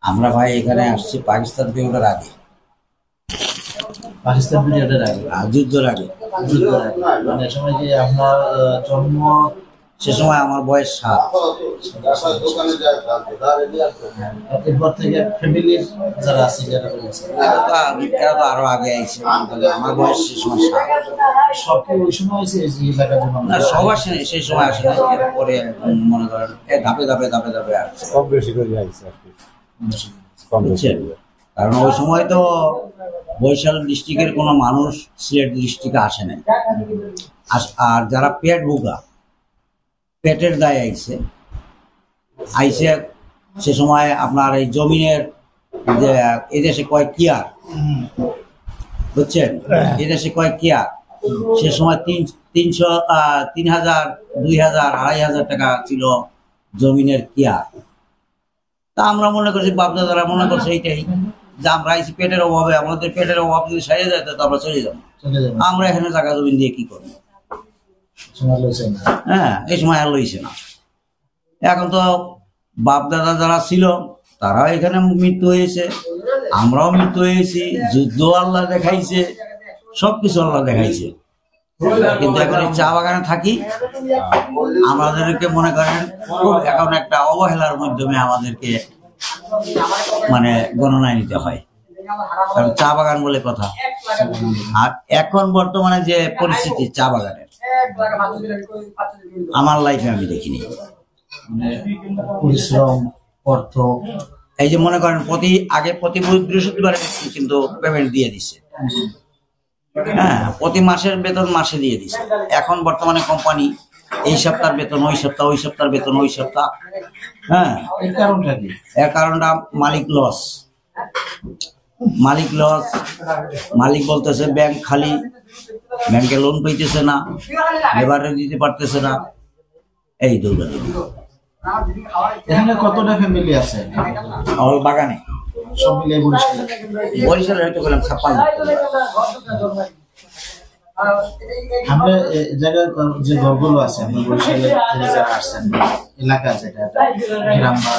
আমরা ভাই এখানে আসছি পাকিস্তান পিরিয়ডের আগে, পাকিস্তান পিরিয়ডের আগে, যুদ্ধের আগে। মানে সময় যে আপনার জন্ম, সে সময় আমার বয়স 7। এরপর থেকে ফ্যামিলির যারা আছে যারা এরা তো আরো আগে আইছে, আমার বয়স সে সময় 7। সব কি ওই সময় আছে এই এলাকার জন্য? না, সব আসে সেই সময় আসে না, এরপরে মনে করেন ধাপে ধাপে ধাপে ধাপে আসছে, কম বেশি করে আইছে আর কি। কারণ ওই সময় তো বরিশাল ডিস্ট্রিক্টের কোনো মানুষ সিলেট ডিস্ট্রিক্টে আসে নাই। আর যারা পেট ভোগা, পেটের দায় আইছে সে সময় আপনার এই জমিনের যে এদেশে কয় কিয়ার, বুঝছেন, এদেশে কয় কিয়ার, সে সময় 300, 3000, 2000, 2500 টাকা ছিল জমিনের কিয়ার। তা আমরা মনে করছি, বাপদাদারা মনে করছে এইটাই যে আমরা আইসি পেটের অভাবে, আমাদের পেটের অভাব যদি সারিয়ে যায় তো আমরা চলে যাবো। আমরা এখানে জায়গা জমিন দিয়ে কি করবো? হ্যাঁ, এই সময় আর লইছে না। এখন তো বাপদাদা যারা ছিল তারাও এখানে মৃত্যু হয়েছে, আমরাও মৃত্যু হয়েছি, যুদ্ধ আল্লাহ দেখাইছে, সবকিছু আল্লাহ দেখাইছে। কিন্তু এখন এই চা বাগানে থাকি, আমাদেরকে মনে করেন এখন একটা অবহেলার মাধ্যমে আমাদেরকে মানে গণনায় নিতে হয়, কারণ চা বাগান বলে কথা। আর এখন বর্তমানে যে পরিস্থিতি চা বাগানের, আমার লাইফে আমি দেখিনি। পরিশ্রম, অর্থ, এই যে মনে করেন প্রতি বৃহস্পতিবার কিন্তু পেমেন্ট দিয়ে দিচ্ছে, হ্যাঁ, প্রতি মাসের বেতন মাসে দিয়ে দিচ্ছে। এখন বর্তমানে কোম্পানি এই সপ্তাহের বেতন ওই সপ্তাহ, ওই সপ্তাহের বেতন ওই সপ্তাহ। হ্যাঁ, এর কারণটা মালিক লস। মালিক বলতেছে ব্যাংক খালি, ব্যাংকে লোন পাইতেছে না, লেবারে দিতে পারতেছে না, এই দুর্গতি। এখানে কতটা ফ্যামিলি আছে অল বাগানে? সব মিলিয়ে বরিশালে হয়তো বললাম 56। আমরা জায়গায় যে ঘরগুলো আছে, আমরা বরিশালে যারা আসছেন এলাকা, যেটা গ্রাম বা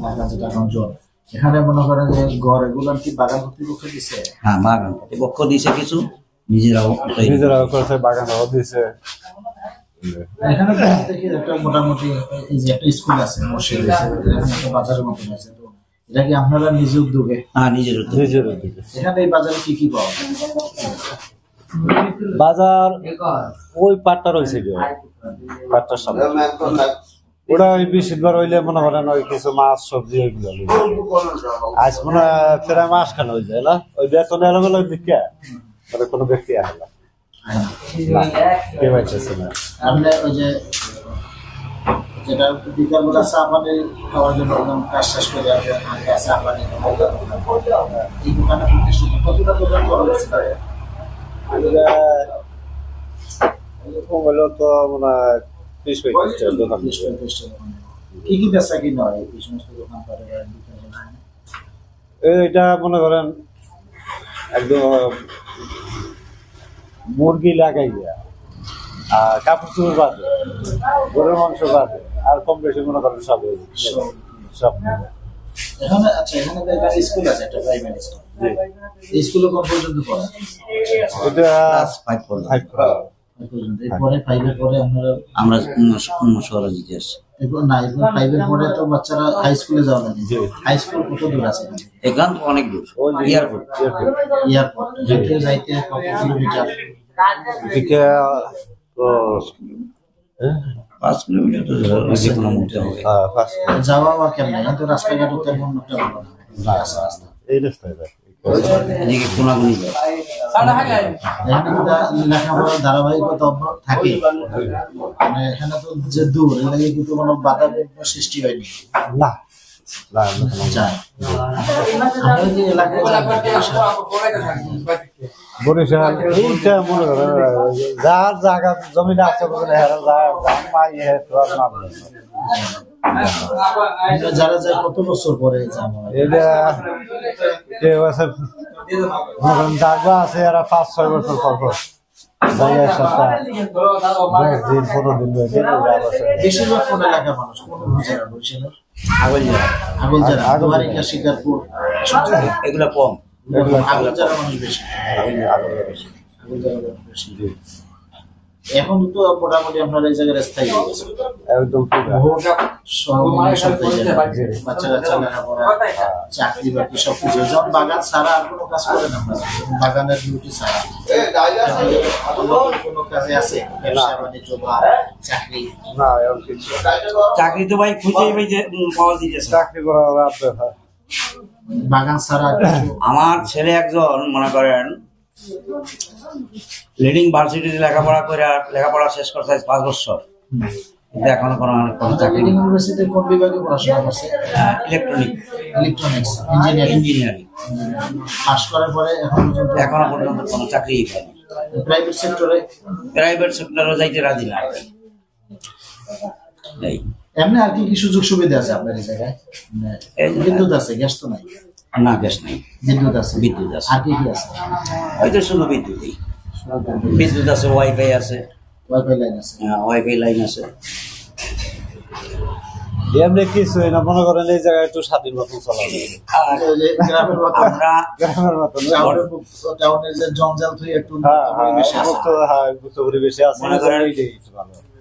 এলাকা যেটা অঞ্চল, এখানে মনে করেন যে ঘর এগুলো কি বাগান কর্তৃপক্ষ দিচ্ছে? হ্যাঁ, বাগান কর্তৃপক্ষ দিছে, কিছু নিজেরাও করছে, বাগানও দিছে। এখানে দেখি একটা মোটামুটি এই যে একটা স্কুল আছে, মসজিদ আছে, একটা বাজারের মতন আছে, তো এটা কি আপনারা নিজে উদ্যোগে? হ্যাঁ, নিজের উদ্যোগে। এখানে এই বাজারে কি কি পাওয়া যায়? বাজার ওই পাটটা রয়েছে, পাটটার সামনে ওটা ওই বৃহস্পতিবার হইলে মনে করেন ওই কিছু মাছ সবজি ওইগুলো আজ মনে হয় প্রায় মাস খান হয়ে যায় না, ওই বেতন এলো গেল দিকে কোনো ব্যক্তি আসলো কেউ আসছে না। আমরা ওই যে যেটা বিকালবেলা চা পানি খাওয়ার জন্য কাজ শেষ করে চা পানি এই দোকানে কতটা দোকান করা হচ্ছে? হলো তো মনে হয় 30-35 দোকান। কি কি বেচা কিনা হয় এই সমস্ত দোকান করে? এটা মনে করেন একদম মুরগি লাগাই গিয়া, আর কাপড় চুপড় বাদে, গরুর মাংস বাদে, আর কম বেশি মনে করেন সব। এখানে আচ্ছা, এখানে একটা স্কুল আছে, একটা প্রাইমারি স্কুল। এই স্কুলে কোন পর্যন্ত পড়া? এটা ক্লাস 5 পর্যন্ত। এরপরে 5 এর পরে আমরা শহরে যেতে আসছি। না, এরপর 5 এর পরে তো বাচ্চারা হাই স্কুলে যাওয়া লাগে। হাই স্কুল কত দূর আছে? এখান তো অনেক দূর, এয়ারপোর্ট যেতে যাইতে কত কিলোমিটার? এদিকে 5 কিলোমিটার তো যে কোনো মুহূর্তে হবে। যাওয়া বা কেমন? এখন তো রাস্তাঘাটও তেমন একটা ভালো না, রাস্তা এই রাস্তায় এদিকে কোনাগুনি যায়। লেখাপড়ার ধারাবাহিকতা থাকে, মানে এখানে তো যে দূর, এলাকায় কিন্তু কোনো বাধা সৃষ্টি হয়নি না। বরিশাল এইটা মনে করেন যার জায়গা জমিন আছে যারা যায় কত বছর পরে এটা কেউ আছে জায়গা আছে এরা 5-6 বছর পর যাইয়া সাথে 10 দিন 15 দিন হয়েছে বেশিরভাগ কোন এলাকার মানুষ কোন জেলা বরিশালের? আগলঝাড়া আগলঝাড়া, দুয়ারিকা, শিকারপুর এগুলো কম। আগলঝাড়া মানুষ বেশি। আগলঝাড়া বেশি। আগলঝাড়া বেশি। এখন তো মোটামুটি আপনার এই জায়গায় স্থায়ী হয়ে গেছে একদম বাচ্চা কাচ্চা লেখাপড়া, চাকরি বাকরি সবকিছু। যখন বাগান ছাড়া আর কোনো কাজ করে না, বাগানের ডিউটি ছাড়া কোনো কাজে আছে ব্যবসা বাণিজ্য বা চাকরি? না, এমন কিছু চাকরি তো ভাই খুঁজেই পাইছে, পাওয়া দিতেছে। চাকরি করা রাত হয় বাগান ছাড়া আর কিছু? আমার ছেলে একজন মনে করেন লিডিং ভার্সিটিতে লেখাপড়া শেষ করছে 5 বছর, কিন্তু এখনো কোনো চাকরি। লিডিং ইউনিভার্সিটির কোন বিভাগে পড়াশোনা করছে? ইলেকট্রনিক্স ইঞ্জিনিয়ারিং পাস করার পরে এখনো পর্যন্ত কোনো চাকরি পায়নি। প্রাইভেট সেক্টরে যাইতে রাজি না। এমনি আর কি কি সুযোগ সুবিধা আছে আপনার এই জায়গায়? বিদ্যুৎ আছে, গ্যাস তো নাই? না, গ্যাস নেই। বিদ্যুৎ আছে। বিদ্যুৎ আছে। আর কি কি আছে? হয়তো শুধু বিদ্যুৎই। বিদ্যুৎ আছে, ওয়াইফাই আছে। ওয়াইফাই লাইন আছে। ওয়াইফাই লাইন আছে। এমনি কিছু না, মনে করেন এই জায়গায় একটু স্বাধীন মতন চলাবে। গ্রামের মতো আমরা গ্রামের মতন টাউনের যে জঞ্জাল থেকে একটু পরিবেশে আছে, মনে করেন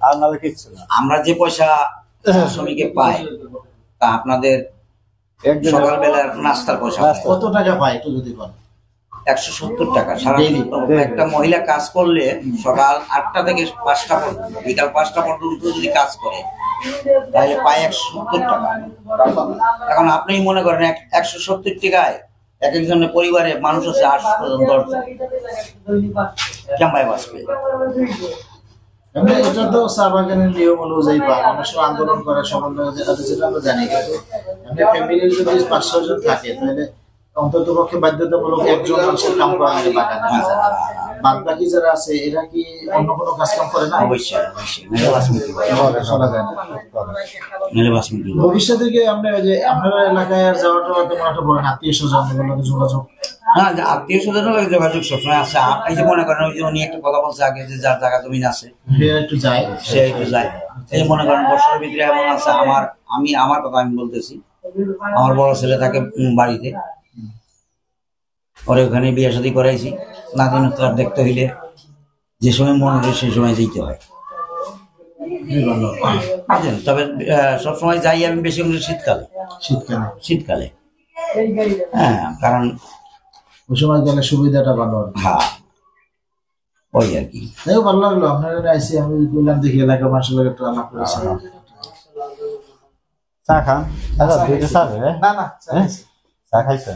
আর নাহলে কিচ্ছু না। আমরা যে পয়সা শ্রমিকে পাই তা আপনাদের সকালবেলার নাস্তার পয়সা পায়। কত টাকা পায় একটু যদি বলেন? 170 টাকা সারাদিন। একটা মহিলা কাজ করলে সকাল 8টা থেকে 5টা পর্যন্ত, বিকাল 5টা পর্যন্ত যদি কাজ করে তাহলে পায় 170 টাকা। এখন আপনি মনে করেন 170 টাকায় এক একজনের পরিবারে মানুষ আছে 8 পর্যন্ত 10 জন, কেমন বাঁচবে? এটা তো চা বাগানের নিয়ম অনুযায়ী বা মানুষের আন্দোলন করার সমন্বয় যেটা আমরা জানি, কিন্তু ফ্যামিলির যদি 5-6 জন থাকে তাহলে অন্তত পক্ষে বাধ্যতামূলক একজন মানুষের কাম করা লাগে বাগানে। বাদ বাকি যারা আছে এরা কি অন্য কোনো কাজ কাম করে না? অবশ্যই চলা যায় না। ভবিষ্যতে কি আমরা যে আপনার এলাকায় আর যাওয়াটা তেমন একটা বড় আত্মীয় স্বজন এগুলোকে যোগাযোগ? হ্যাঁ, আত্মীয় স্বজনের লোক যোগাযোগ সবসময় আছে। এই যে মনে করেন ওই যে উনি একটা কথা বলছে আগে যে যার জায়গা জমিন আছে একটু যায়, সে একটু যায়। এই যে মনে করেন বছরের ভিতরে এমন আছে, আমার কথা আমি বলতেছি, আমার বড় ছেলে থাকে বাড়িতে, পরে ওখানে বিয়ে শাদী করাইছি। নাদিন তো আর দেখতে হইলে যে সময় মনে হয় সেই সময় যেতে হয়। তবে সবসময় যাই আমি বেশি শীতকালে। শীতকালে হ্যাঁ, কারণ ওই সময় গেলে সুবিধাটা ভালো হবে। হ্যাঁ, ওই আর কি। ভালো লাগলো আপনার আইসি, আমি বললাম দেখি এলাকার মানুষের লোক একটু আলাপ করেছি। চা খান? না না, চা খাইছে। চা খাইছে।